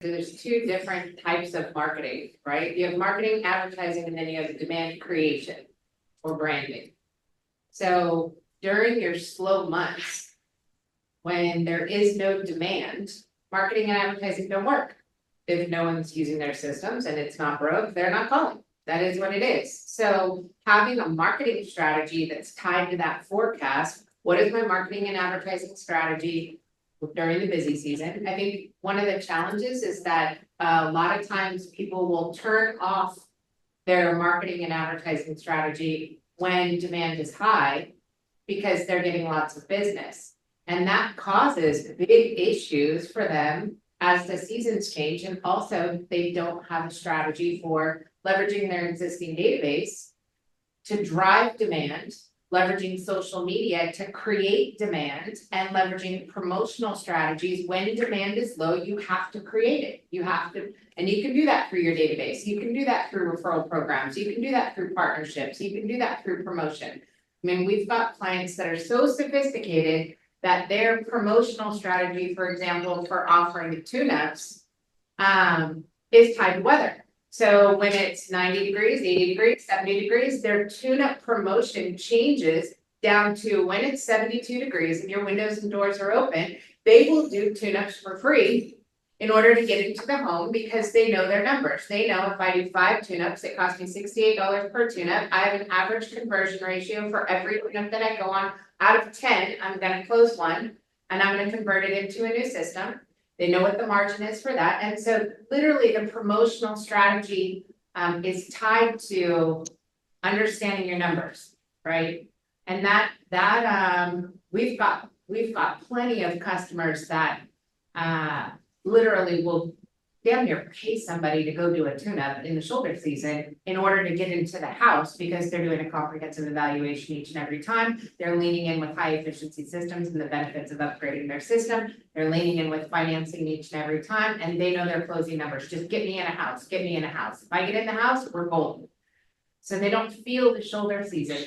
there's two different types of marketing, right? You have marketing, advertising, and then you have demand creation or branding. So during your slow months, when there is no demand, marketing and advertising don't work. If no one's using their systems and it's not broke, they're not calling. That is what it is. So having a marketing strategy that's tied to that forecast, what is my marketing and advertising strategy during the busy season? I think one of the challenges is that a lot of times people will turn off their marketing and advertising strategy when demand is high because they're getting lots of business. And that causes big issues for them as the seasons change, and also they don't have a strategy for leveraging their existing database to drive demand, leveraging social media to create demand, and leveraging promotional strategies. When demand is low, you have to create it. You have to, and you can do that through your database. You can do that through referral programs. You can do that through partnerships. You can do that through promotion. I mean, we've got clients that are so sophisticated that their promotional strategy, for example, for offering tune-ups, is tied to weather. So when it's 90 degrees, 80 degrees, 70 degrees, their tune-up promotion changes down to when it's 72 degrees and your windows and doors are open, they will do tune-ups for free in order to get into the home because they know their numbers. They know if I do 5 tune-ups, it costs me $68 per tune-up. I have an average conversion ratio for every tune-up that I go on. Out of 10, I'm gonna close one and I'm gonna convert it into a new system. They know what the margin is for that. And so literally the promotional strategy is tied to understanding your numbers, right? And we've got plenty of customers that literally will damn near pay somebody to go do a tune-up in the shoulder season in order to get into the house because they're doing a comprehensive evaluation each and every time. They're leaning in with high efficiency systems and the benefits of upgrading their system. They're leaning in with financing each and every time, and they know their closing numbers. Just get me in a house, get me in a house. If I get in the house, we're golden. So they don't feel the shoulder season.